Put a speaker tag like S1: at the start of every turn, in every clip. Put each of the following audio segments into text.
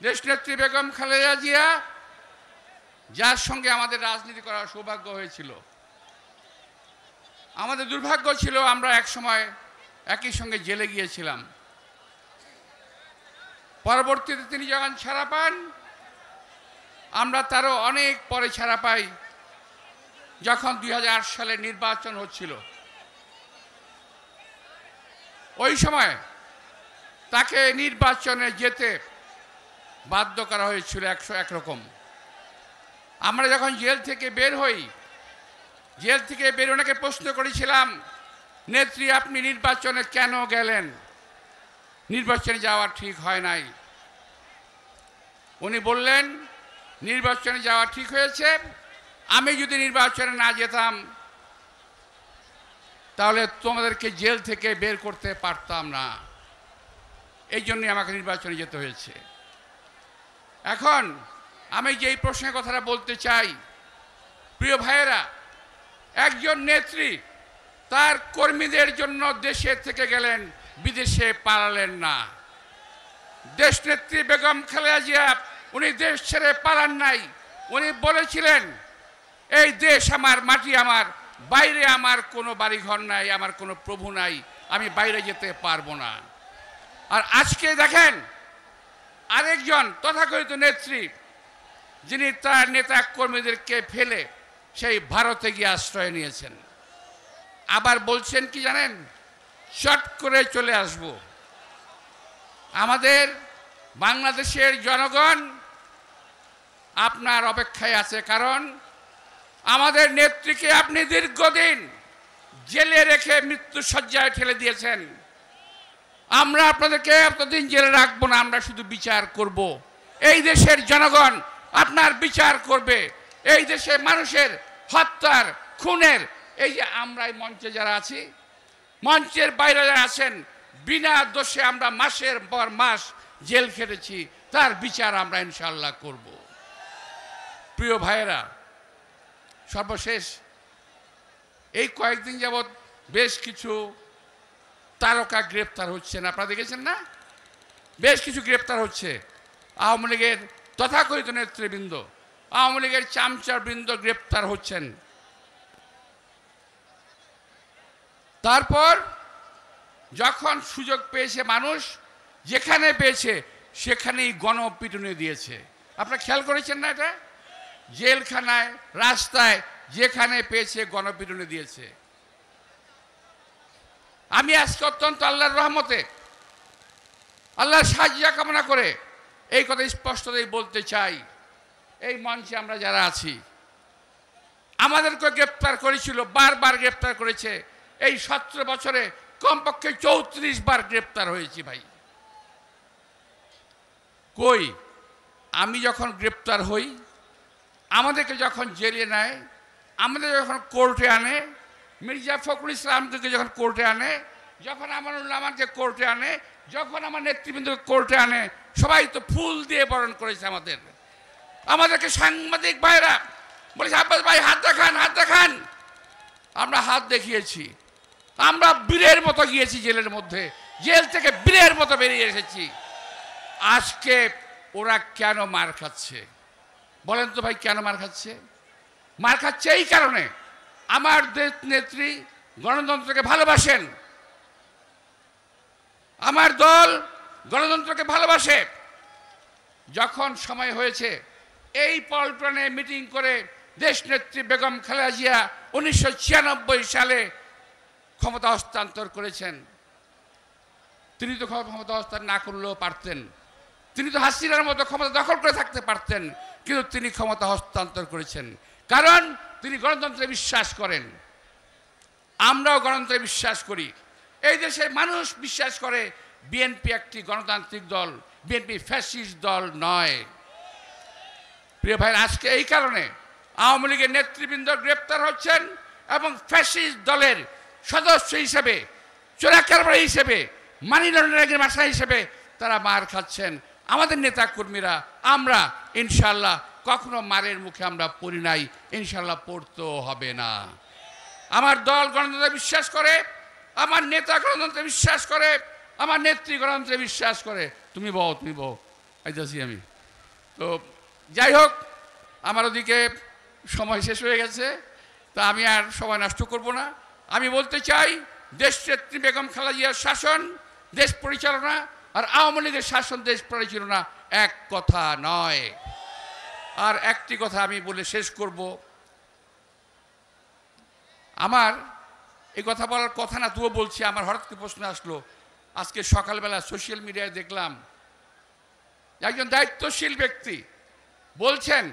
S1: দেশনেত্রী বেগম খালেদা জিয়া, যার সঙ্গে আমাদের রাজনীতি করার সৌভাগ্য হয়েছিল। আমাদের দুর্ভাগ্য ছিল আমরা একসময় একই সঙ্গে জেলে গিয়েছিলাম। পরবর্তীতে তিনি যখন ছাড়া পান, আমরা তারও অনেক পরে ছাড়া পাই, যখন 2008 সালে নির্বাচন হচ্ছিল। ওই সময় তাকে নির্বাচনে যেতে বাধ্য করা হয়েছিল 101 রকম। আমরা যখন জেল থেকে বের হই, জেল থেকে বের ওনাকে প্রশ্ন করেছিলাম, নেত্রী আপনি নির্বাচনে কেন গেলেন? নির্বাচনে যাওয়া ঠিক হয় নাই। উনি বললেন নির্বাচনে যাওয়া ঠিক হয়েছে, আমি যদি নির্বাচনে না যেতাম তাহলে তোমাদেরকে জেল থেকে বের করতে পারতাম না, এই জন্যই আমাকে নির্বাচনে যেতে হয়েছে। এখন আমি যেই প্রশ্নের কথাটা বলতে চাই, প্রিয় ভাইয়েরা, একজন নেত্রী তার কর্মীদের জন্য দেশে থেকে গেলেন, বিদেশে পালালেন না। দেশনেত্রী বেগম খালেদা জিয়া উনি দেশ ছেড়ে পালান নাই। উনি বলেছিলেন এই দেশ আমার, মাটি আমার, বাইরে আমার কোনো বাড়িঘর নাই, আমার কোনো প্রভু নাই, আমি বাইরে যেতে পারবো না। আর আজকে দেখেন আরেকজন তথাকথিত নেত্রী, যিনি তার নেতা কর্মীদেরকে ফেলে সেই ভারতে গিয়ে আশ্রয় নিয়েছেন। আবার বলছেন কি জানেন, চট করে চলে আসব। আমাদের বাংলাদেশের জনগণ আপনার অপেক্ষায় আছে, কারণ আমাদের নেত্রীকে আপনি দীর্ঘদিন জেলে রেখে মৃত্যুশয্যায় ঠেলে দিয়েছেন। আমরা আপনাদেরকে এতদিন জেলে রাখবো না, আমরা শুধু বিচার করব। এই দেশের জনগণ আপনার বিচার করবে। এই দেশে মানুষের হত্যার, খুনের, এই যে আমরা এই মঞ্চে যারা আছি, মঞ্চের বাইরে যারা আছেন, বিনা দোষে আমরা মাসের পর মাস জেল খেটেছি, তার বিচার আমরা ইনশাআল্লাহ করব। প্রিয় ভাইয়েরা, সর্বশেষ এই কয়েকদিন যাবৎ বেশ কিছু তারকা গ্রেপ্তার হচ্ছেন, আপনারা দেখেছেন না? বেশ কিছু গ্রেপ্তার হচ্ছে। আওয়ামী লীগের তথাকথিত নেতৃবৃন্দ, আওয়ামী লীগের চামচাবৃন্দ গ্রেপ্তার হচ্ছেন। তারপর যখন সুযোগ পেয়েছে মানুষ, যেখানে পেয়েছে সেখানেই গণপিটুনি দিয়েছে। আপনারা খেয়াল করেছেন না? এটা জেলখানায়, রাস্তায়, যেখানে পেয়েছে গণপিটুনি দিয়েছে। আমি আজকে অত্যন্ত আল্লাহর রহমতে, আল্লাহর সাহায্য কামনা করে এই কথা স্পষ্টতই বলতে চাই, এই মঞ্চে আমরা যারা আছি, আমাদেরকে গ্রেপ্তার করেছিল, বারবার গ্রেপ্তার করেছে। এই 17 বছরে কমপক্ষে 34 বার গ্রেপ্তার হয়েছি ভাই। কই আমি যখন গ্রেপ্তার হই, আমাদেরকে যখন জেলে নেয়, আমাদের যখন কোর্টে আনে, মির্জা ফখরুল ইসলামকে যখন কোর্টে আনে, যখন আমানুল্লাহকে কোর্টে আনে, যখন আমার নেতৃবৃন্দকে কোর্টে আনে, সবাই তো ফুল দিয়ে বরণ করেছে আমাদেরকে সাংবাদিক ভাইরা বলেছে, আব্বাস ভাই হাত দেখান, হাত দেখান। আমরা হাত দেখিয়েছি। আমরা বীরের মতো গিয়েছি জেলের মধ্যে, জেল থেকে বীরের মতো বেরিয়ে এসেছি। আজকে ওরা কেন মার খাচ্ছে বলেন তো ভাই? কেন মার খাচ্ছে? মার খাচ্ছে এই কারণে, আমার দেশ নেত্রী গণতন্ত্রকে ভালোবাসেন, আমার দল গণতন্ত্রকে ভালোবাসে। যখন সময় হয়েছে এই পল্টনে মিটিং করে দেশনেত্রী বেগম খালেদা জিয়া 1996 সালে ক্ষমতা হস্তান্তর করেছেন। তিনি তো ক্ষমতা হস্তান্তর না করলেও পারতেন, তিনি তো হাসিনার মতো ক্ষমতা দখল করে থাকতে পারতেন, কিন্তু তিনি ক্ষমতা হস্তান্তর করেছেন কারণ তিনি গণতন্ত্রে বিশ্বাস করেন। আমরাও গণতন্ত্রে বিশ্বাস করি, এই দেশের মানুষ বিশ্বাস করে বিএনপি একটি গণতান্ত্রিক দল, বিএনপি ফ্যাসিস্ট দল নয়। প্রিয় ভাই, আজকে এই কারণে আওয়ামী লীগের নেতৃবৃন্দ গ্রেপ্তার হচ্ছেন এবং ফ্যাসিস্ট দলের সদস্য হিসেবে, চোরাকারবারি হিসেবে, মানি লন্ডারিংয়ের মাসা হিসেবে তারা মার খাচ্ছেন। আমাদের নেতা কর্মীরা, আমরা ইনশাল্লাহ কখনো মারের মুখে আমরা পড়ি নাই, ইনশাল্লাহ পড়তেও হবে না। আমার দল গণতন্ত্রে বিশ্বাস করে, আমার নেতা গণতন্ত্রে বিশ্বাস করে, আমার নেত্রী গণতন্ত্রে বিশ্বাস করে। তুমি বউ, তুমি বউ, আইতাছি আমি। তো যাই হোক, আমার ওদিকে সময় শেষ হয়ে গেছে, তা আমি আর সময় নষ্ট করব না। আমি বলতে চাই, দেশনেত্রী বেগম খালেদা জিয়ার শাসন দেশ পরিচালনা আর আওয়ামী লীগের শাসন দেশ পরিচালনা এক কথা নয়। আর একটি কথা আমি বলে শেষ করব, আমার এই কথা বলার কথা না, তুও বলছি, আমার হঠাৎ করে প্রশ্ন আসলো। আজকে সকালবেলা সোশ্যাল মিডিয়ায় দেখলাম একজন দায়িত্বশীল ব্যক্তি বলছেন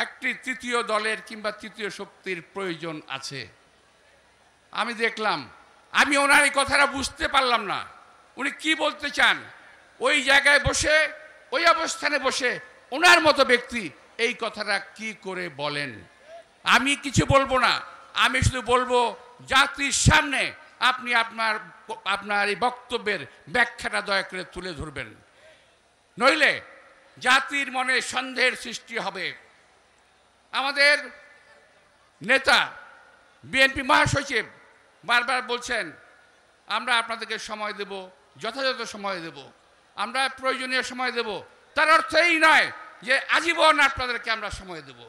S1: একটি তৃতীয় দলের কিংবা তৃতীয় শক্তির প্রয়োজন আছে। আমি দেখলাম, আমি ওনার এই কথাটা বুঝতে পারলাম না উনি কি বলতে চান। ওই জায়গায় বসে, ওই অবস্থানে বসে ওনার মতো ব্যক্তি এই কথাটা কি করে বলেন। আমি কিছু বলবো না, আমি শুধু বলবো জাতির সামনে আপনি আপনার এই বক্তব্যের ব্যাখ্যাটা দয়া করে তুলে ধরবেন, নইলে জাতির মনে সন্দেহের সৃষ্টি হবে। আমাদের নেতা বিএনপি মহাসচিব বারবার বলছেন আমরা আপনাদেরকে সময় দেব, যথাযথ সময় দেব, আমরা প্রয়োজনীয় সময় দেব। তার অর্থ এই নয় যে আজীবন আপনাদেরকে আমরা সময় দেব,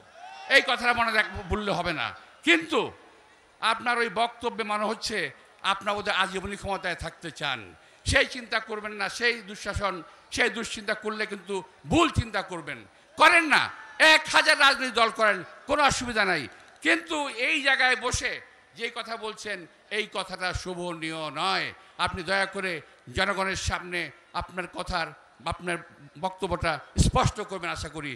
S1: এই কথাটা মনে বললে হবে না। কিন্তু আপনার ওই বক্তব্যে মনে হচ্ছে আপনার বোধহয় আজীবনী ক্ষমতায় থাকতে চান। সেই চিন্তা করবেন না, সেই দুঃশাসন, সেই দুশ্চিন্তা করলে কিন্তু ভুল চিন্তা করবেন। করেন না, 1000 রাজনৈতিক দল করেন, কোনো অসুবিধা নাই। কিন্তু এই জায়গায় বসে যে কথা বলছেন এই কথাটা শোভনীয় নয়। আপনি দয়া করে জনগণের সামনে আপনার বক্তব্যটা স্পষ্ট করবেন আশা করি।